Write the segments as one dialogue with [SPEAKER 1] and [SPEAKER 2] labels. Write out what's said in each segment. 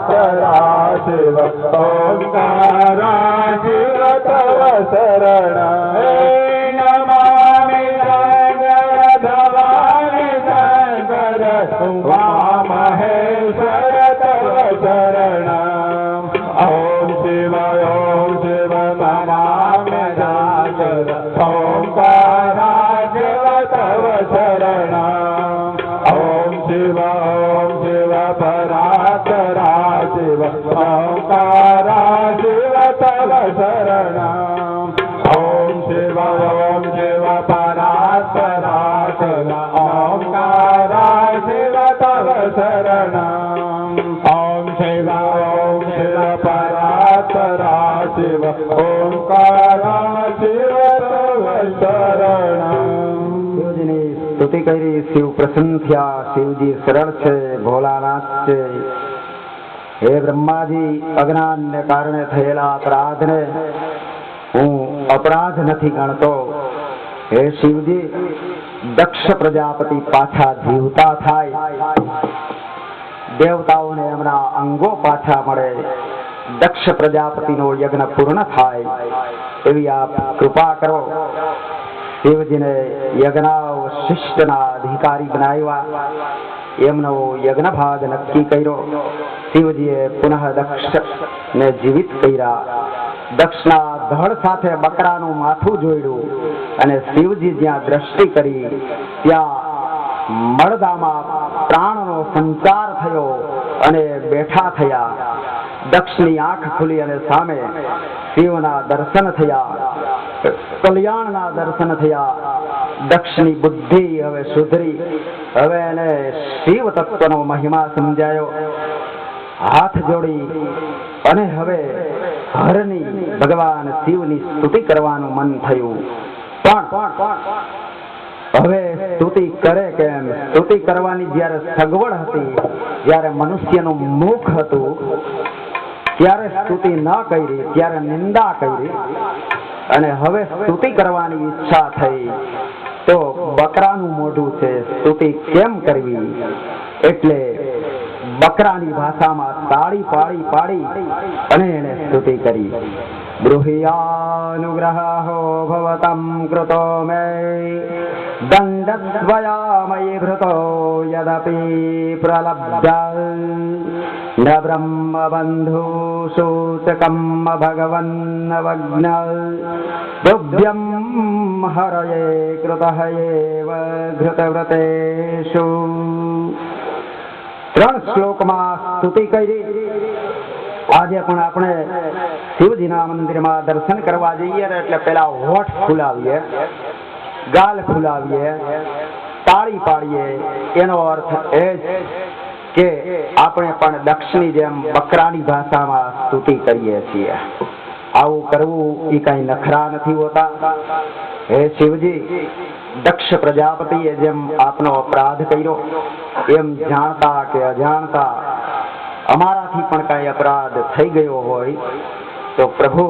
[SPEAKER 1] शिव ओंकारा शिव तव शरण नमामि शंकर भवानि शंकर उमा महेश्वर तव शरण ओम शिव नमामि शंकर ओंकारा शिव तव शरण ओम शिव परात्परा शिव ओंकारा शिव तव शरण ओम शिव परात्परा शिव ओंकारा शिव तव शरण ओम शिव परात्परा शिव ओंकारा शिव तव शरण
[SPEAKER 2] સ્તુતિ કરી શિવ પ્રસન્ન થયા. શિવજી સરળ છે, ભોલાનાથ છે. હે બ્રહ્માજી, અજ્ઞાનને કારણે થયેલા અપરાધને હું અપરાધ નથી ગણતો. હે શિવજી, દક્ષ પ્રજાપતિ પાછા જીવતા થાય, દેવતાઓને એમના અંગો પાછા મળે, દક્ષ પ્રજાપતિનો યજ્ઞ પૂર્ણ થાય એવી આપ કૃપા કરો. શિવજીને યજ્ઞાવશિષ્ટના અધિકારી બનાવ્યા, એમનો યજ્ઞ ભાગ નક્કી કર્યો. શિવજીએ પુનઃ દક્ષને જીવિત કર્યા. દક્ષના ધડ સાથે બકરાનું માથું જોડ્યું અને શિવજી જ્યાં દ્રષ્ટિ કરી ત્યાં મળદામાં પ્રાણનો સંચાર થયો અને બેઠા થયા. દક્ષની આંખ ખુલી અને સામે શિવના દર્શન થયા, કલ્યાણના દર્શન થયા. દક્ષની બુદ્ધિ હવે સુધરી, હવે એને શિવ તત્વનો મહિમા સમજાયો. હાથ જોડી અને હવે હરની ભગવાન શિવની સ્તુતિ કરવાનું મન થયું. પણ હવે સ્તુતિ કરે કેમ? સ્તુતિ કરવાની જ્યારે સગવડ હતી, જ્યારે મનુષ્યનું મુખ હતું, ત્યારે સ્તુતિ ન કરી, ત્યારે નિંદા કરી. અને હવે સ્તુતિ કરવાની ઈચ્છા થઈ તો બકરાનું મોઢું છે, સ્તુતિ કેમ કરવી? એટલે બકરાની ભાષામાં તાળી પાડી પાડી અને એને સ્તુતિ કરી. ગૃહ્યાનુગ્રહો ભવતમ કૃતો મે દંડદ્વયામયી ભૃતો યદપી પ્રલબ્ધ ન બ્રહ્મબંધુ સૂચકમ ભગવન્નવજ્ઞ તુભ્યં હરયે કૃતઃ એવ ઘૃતવ્રતેષુ. 3 શ્લોકમાં સ્તુતિ કરી. આજે પણ આપણે શિવજીના મંદિરમાં દર્શન કરવા જઈએ એટલે પેલા હોઠ ફૂલાવીએ, ગાલ ફૂલાવીએ, તાળી પાડીએ. એનો અર્થ એ કે આપણે પણ દક્ષની જેમ બકરાની ભાષામાં સ્તુતિ કરીએ છીએ. આવું કરવું એ કઈ નખરા નથી હોતા. હે શિવજી, દક્ષ પ્રજાપતિએ જેમ આપનો અપરાધ કર્યો, એમ જાણતા કે અજાણતા અમારાથી પણ કઈ અપરાધ થઈ ગયો હોય તો પ્રભુ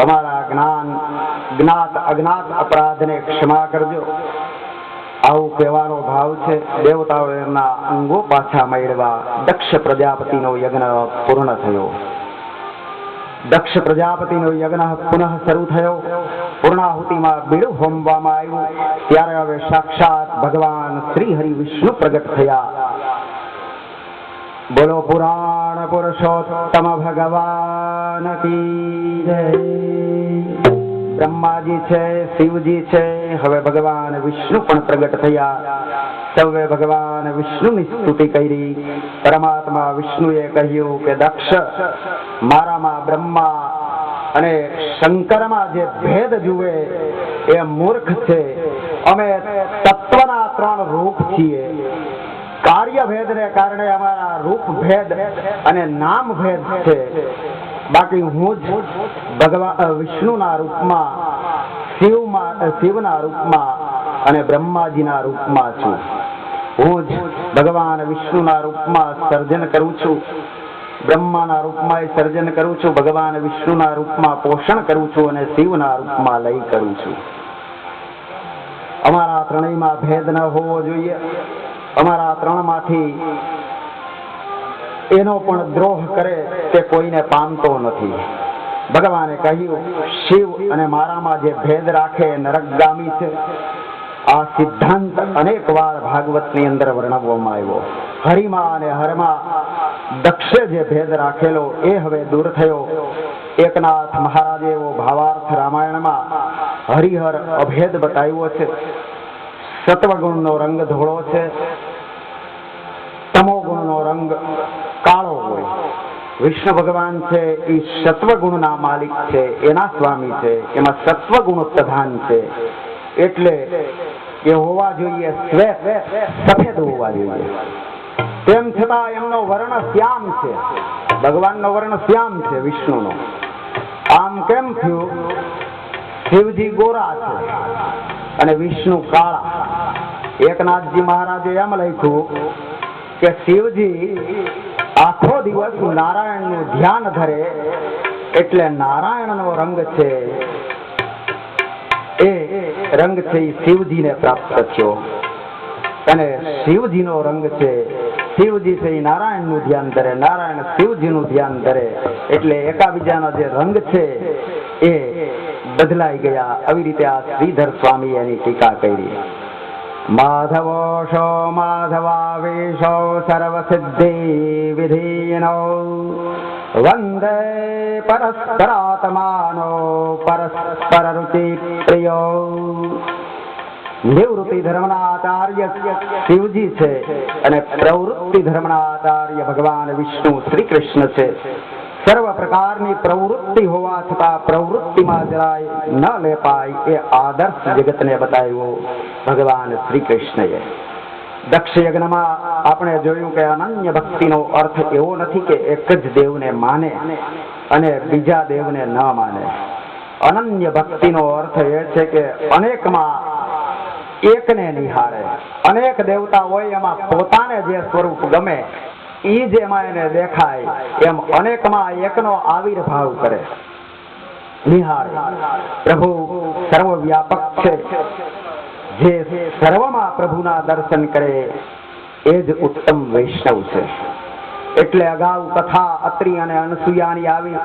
[SPEAKER 2] અમારા જ્ઞાત અજ્ઞાત અપરાધને ક્ષમા કરજો. આવું કહેવાનો ભાવ છે. દેવતાઓ એમના અંગો પાછા મેળવા દક્ષ પ્રજાપતિનો યજ્ઞ પૂર્ણ થયો. દક્ષ પ્રજાપતિનો યજ્ઞ પુનઃ શરૂ થયો. પૂર્ણાહુતિમાં બીડું હોમવામાં આવ્યું. ત્યારે હવે સાક્ષાત ભગવાન શ્રી હરિ વિષ્ણુ પ્રગટ થયા. બોલો પુરાણ પુરુષોત્તમ ભગવાન કી જય. બ્રહ્માજી છે, શિવજી છે, હવે ભગવાન વિષ્ણુ પણ પ્રગટ થયા. સૌએ ભગવાન વિષ્ણુની સ્તુતિ કરી. પરમાત્મા વિષ્ણુએ કહ્યું કે દક્ષ, મારામાં બ્રહ્મા અને શંકરમાં જે ભેદ જુએ એ મૂર્ખ છે. અમે તત્વના 3 રૂપ છીએ. કાર્ય ભેદને કારણે અમારા રૂપ ભેદ અને નામ ભેદ છે. બાકી હું જ ભગવાન વિષ્ણુના રૂપમાં, શિવના રૂપમાં અને બ્રહ્માજીના રૂપમાં છું. હું જ ભગવાન વિષ્ણુના રૂપમાં સર્જન કરું છું, બ્રહ્માના રૂપમાં સર્જન કરું છું, ભગવાન વિષ્ણુના રૂપમાં પોષણ કરું છું અને શિવના રૂપમાં લય કરું છું. અમારા ત્રણેયમાં ભેદ ન હોવો જોઈએ. અમારા 3માંથી એનો પણ દ્રોહ કરે તે કોઈને પામતો નથી. ભગવાને કહ્યું, શિવ અને મારામાં જે ભેદ રાખે એ નરકગામી છે. આ સિદ્ધાંત અનેક વાર ભાગવતની અંદર વર્ણવવામાં આવ્યો. હરિમાં અને હરમાં દક્ષે જે ભેદ રાખેલો એ હવે દૂર થયો. એકનાથ મહારાજે એવો ભાવાર્થ રામાયણમાં હરિહર અભેદ બતાવ્યો છે. સત્વગુણનો રંગ ધોળો છે, તમોગુણનો રંગ કાળો હોય. વિષ્ણુ ભગવાન છે એ સત્વગુણના માલિક છે, એના સ્વામી છે. એમાં સત્વગુણ પ્રધાન છે, એટલે એ હોવા જોઈએ શ્વેત, સફેદ હોવા જોઈએ. તેમ છતાં એમનો વર્ણ શ્યામ છે. ભગવાનનો વર્ણ શ્યામ છે, વિષ્ણુનો. આમ કેમ થયું? શિવજી ગોરા છે અને વિષ્ણુ કાળા. એકનાથજી મહારાજે એમ લખ્યું કે શિવજી આખો દિવસ નારાયણનું ધ્યાન ધરે, એટલે નારાયણનો રંગ છે એ રંગ છે એ શિવજીને પ્રાપ્ત થયો. અને શિવજીનો રંગ છે, શિવજી છે એ નારાયણનું ધ્યાન ધરે, નારાયણ શિવજીનું ધ્યાન ધરે, એટલે એકાબીજાનો જે રંગ છે એ બદલાઈ ગયા. આવી રીતે આ શ્રીધર સ્વામી એની ટીકા કરી. માધવોષો માધવાવેશો સર્વસિદ્ધિ વિધીનો વંદે પરસ્પરાત્માનો પરસ્પર રુચિ પ્રિયો. નિવૃત્તિ ધર્મના આચાર્ય શિવજી છે અને પ્રવૃત્તિ ધર્મના આચાર્ય ભગવાન વિષ્ણુ શ્રી કૃષ્ણ છે. સર્વ પ્રકારની પ્રવૃત્તિ હોવા છતાં પ્રવૃત્તિમાં જરાય ન લેપાય એ આદર્શ જગતને બતાવ્યો ભગવાન શ્રી કૃષ્ણએ. દક્ષ યજ્ઞમાં આપણે જોયું કે અનન્ય ભક્તિનો અર્થ એવો નથી કે એક જ દેવને માને અને બીજા દેવને ન માને. અનન્ય ભક્તિનો અર્થ એ છે કે અનેકમાં એકને નિહાળે. અનેક દેવતા હોય, એમાં પોતાને જે સ્વરૂપ ગમે ઈ જેમાં એને દેખાય એમ અનેકમાં એકનો આવિર્ભાવ કરે, નિહાળે. પ્રભુ સર્વવ્યાપક છે. જે સર્વમાં પ્રભુના દર્શન કરે એ જ ઉત્તમ વૈષ્ણવ છે. એટલે અગાઉ કથા અત્રિ અને અનસુયાની આવી.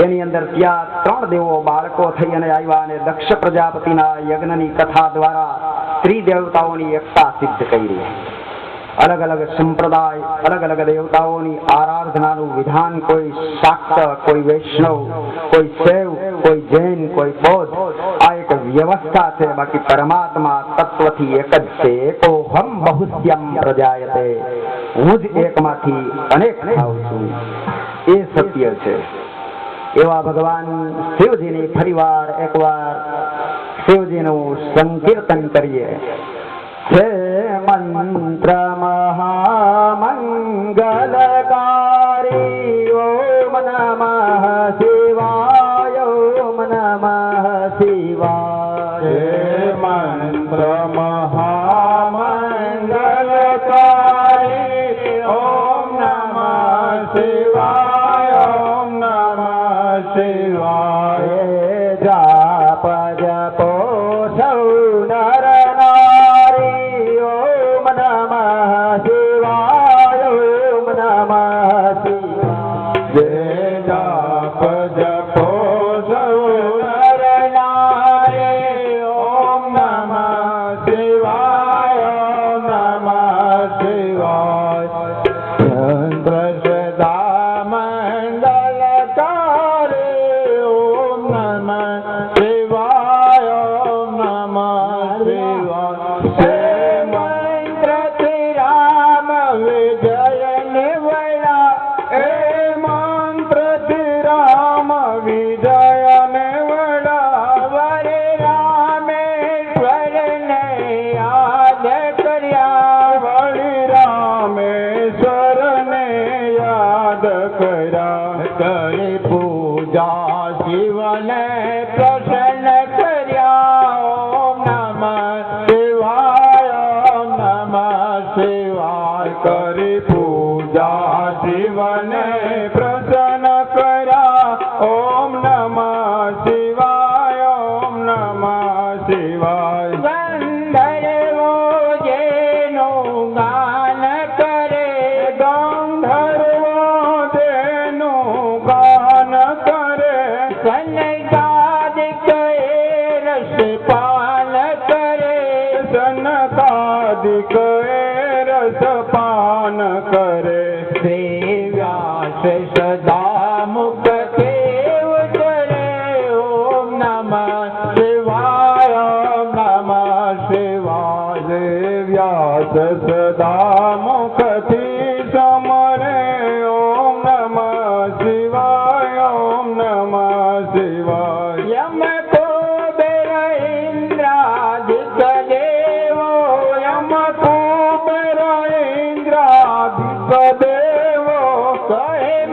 [SPEAKER 2] એની અંદર ત્યાં 3 દેવો બાળકો થઈ અને આવ્યા અને દક્ષ પ્રજાપતિના યજ્ઞની કથા દ્વારા ત્રિદેવતાઓની એકતા સિદ્ધ કરી. અલગ અલગ સંપ્રદાય, અલગ અલગ દેવતાઓની આરાધનાનું વિધાન, કોઈ શાક્ત, કોઈ વૈષ્ણવ, કોઈ શૈવ, કોઈ જૈન, કોઈ બૌદ્ધ, આ એક વ્યવસ્થા છે. બાકી પરમાત્મા તત્વથી એક જ છે. એકોહમ બહુશ્યમ પ્રજાયતે, હું જ એકમાંથી અનેક થાઉં છું, એ સત્ય છે. એવા ભગવાન શિવજીની ફરીવાર એકવાર શિવજીનું સંકીર્તન કરીએ. હે મંત્ર મહામંગલકારી, ઓમ નમઃ શિવાય, ઓમ નમઃ શિવાય.
[SPEAKER 1] હે મંત્ર મહામંગલકારી, ઓમ નમઃ શિવાય, ઓમ નમઃ શિવાય.
[SPEAKER 2] જાપ જપો સૌ નર
[SPEAKER 1] કરી પૂજા શિવને પ્રસન્ન કર્યા. ઓમ નમઃ શિવાય, ઓમ નમઃ શિવાય. કરી પૂજા શિવને પ્રસન્ન કર્યા. ઓમ નમઃ શિવાય, ઓમ નમઃ શિવાય.
[SPEAKER 2] ગંધર્વો જેનું ગાન કરે, ગંધર્વો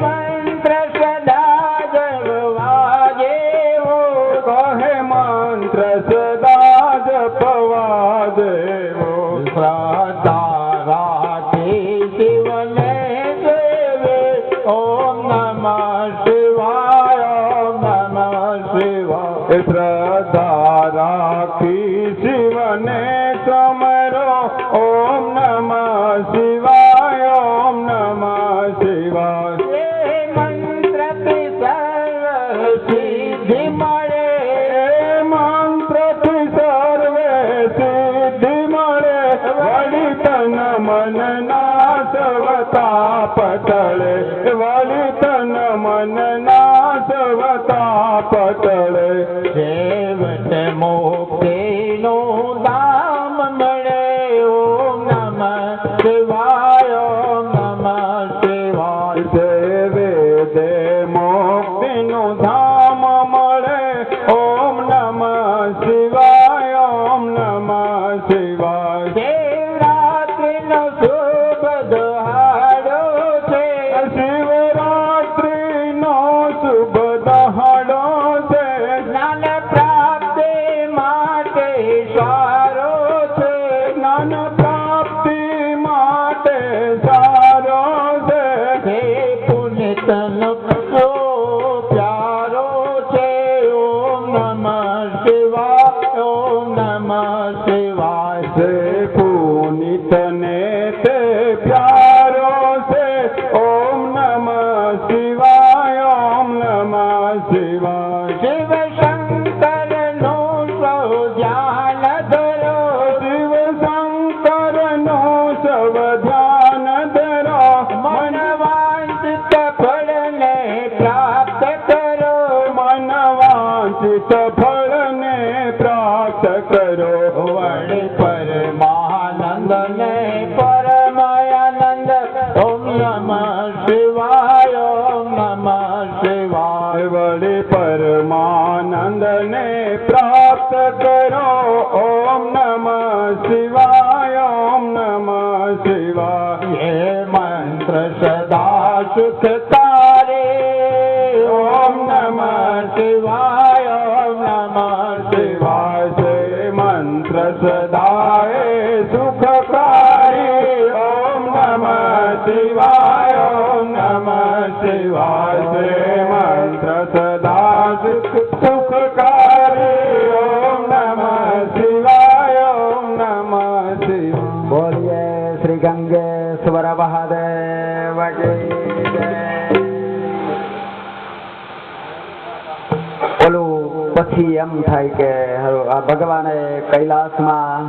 [SPEAKER 1] મંત્ર સદા જપવા જેવો,
[SPEAKER 3] કહે મંત્ર સદા જપવા દેવો,
[SPEAKER 1] શ્રદ્ધા રાખી શિવને સેવે, ઓમ નમઃ શિવાય, ઓમ નમઃ શિવાય.
[SPEAKER 3] શ્રદ્ધા રાખી શિવને સમરો, ઓમ નમઃ શિવાય, ઓમ નમઃ શિવાય.
[SPEAKER 1] એ મંત્રથી સર્વ સિદ્ધિ મળે,
[SPEAKER 3] એ મંત્રથી સર્વે સિદ્ધિ મળે, વળી તન મન નાશવતા પટળે, વળી તન મન નાશવતા પટળે.
[SPEAKER 1] છેવટે મુક્તિનું ધામ મળે, ઓમ નમઃ શિવાય, ઓમ નમઃ શિવાય.
[SPEAKER 3] વેદે મોક્ષનું ધામ મળે, ઓમ નમઃ શિવાય, ઓમ નમઃ શિવાય.
[SPEAKER 1] શિવરાત્રિનો શુભ દહાડો છે,
[SPEAKER 3] શિવરાત્રિનો શુભ દહાડો છે,
[SPEAKER 1] જ્ઞાન પ્રાપ્તિ માટે સારો છે,
[SPEAKER 3] જ્ઞાન પ્રાપ્તિ માટે સારો છે.
[SPEAKER 1] હે પુનિતનો પ્યારો છે, ઓમ નમઃ શિવાય, ઓમ નમઃ શિવાય.
[SPEAKER 3] તે પુનિતને તે પ્યારો છે, ઓમ નમઃ શિવાય, ઓમ નમઃ શિવાય.
[SPEAKER 1] શિવ શંકરનો સૌ ધ્યાન ધરો,
[SPEAKER 3] શિવ શંકરનો સવ ધ્યાન ધરો,
[SPEAKER 1] મન વાંચિત ફળને પ્રાપ્ત કરો,
[SPEAKER 3] મન વાંચિત ફળને પ્રાપ્ત કરો.
[SPEAKER 1] વળી પરમાનંદ ને પરમાનંદ, ઓમ નમઃ શિવાય, ઓમ નમઃ શિવાય.
[SPEAKER 3] વળી પરમાનંદને પ્રાપ્ત કરો, ઓમ નમઃ શિવાય, ઓમ નમઃ શિવાય.
[SPEAKER 1] એ મંત્ર સદા સુખકારે, ઓમ નમઃ શિવાય, ઓમ નમઃ શિવાય.
[SPEAKER 3] શિવાય છે મંત્ર સદાય સુખકારી, ઓમ નમઃ શિવાય, ઓમ નમઃ શિવાય. છે મંત્ર સદા સુખકારી, ઓમ નમઃ શિવાય, ઓમ નમઃ શિવાય.
[SPEAKER 2] બોલીએ શ્રી ગંગેશ્વર મહાદેવ કી જય. ઓલું પછી એમ થાય કે આ ભગવાને કૈલાસમાં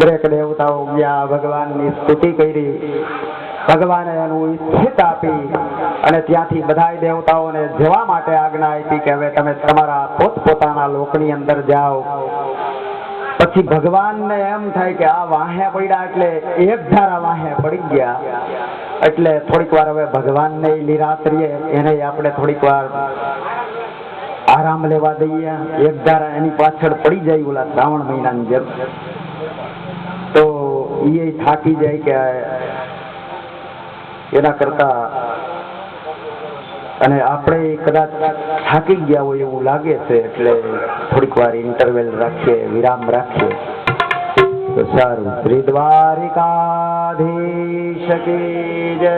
[SPEAKER 2] દરેક દેવતાઓ ગયા, ભગવાનની સ્તુતિ કરી, ભગવાને એનું ઈચ્છિત આપી અને ત્યાંથી બધા દેવતાઓને જવા માટે આજ્ઞા આપી કે હવે તમે તમારા પોતપોતાના લોકની અંદર જાઓ. પછી ભગવાનને એમ થાય કે આ વાહે પડ્યા એટલે એક ધારા વાહે પડી ગયા, એટલે થોડીક વાર હવે ભગવાનને નિરાશ રહીએ, એને આપણે થોડીક વાર આરામ લેવા દઈએ. એક ધારા એની પાછળ પડી જાય ઓલા શ્રાવણ મહિનાની જેમ, તો એ થાકી જાય કે એના કરતા, અને આપણે કદાચ થાકી ગયા હોય એવું લાગે છે, એટલે થોડીક વાર ઇન્ટરવેલ રાખીએ, વિરામ રાખીએ તો સારું. શ્રી દ્વારિકાધીશ કી જય,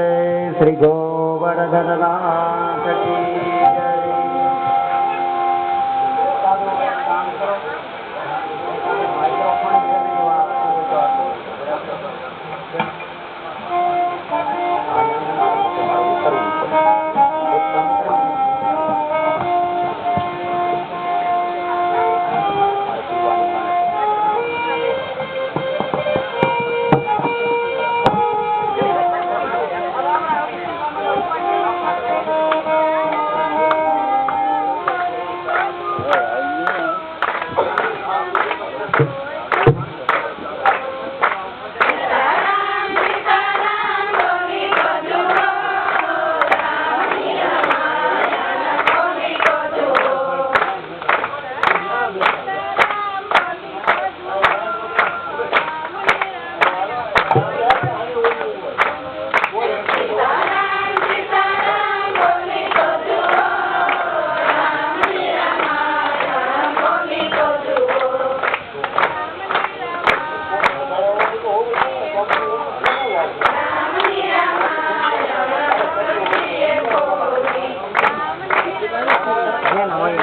[SPEAKER 2] શ્રી ગોવર્ધનનાથ કી જય. ને હોય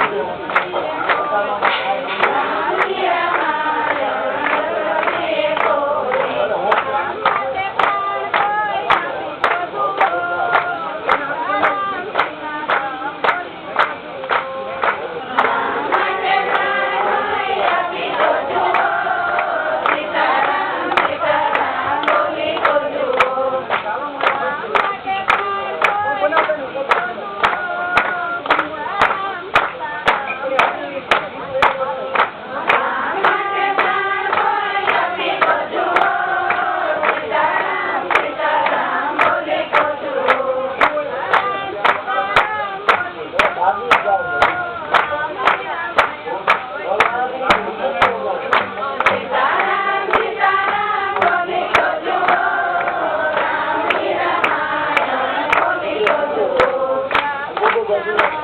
[SPEAKER 4] Thank you.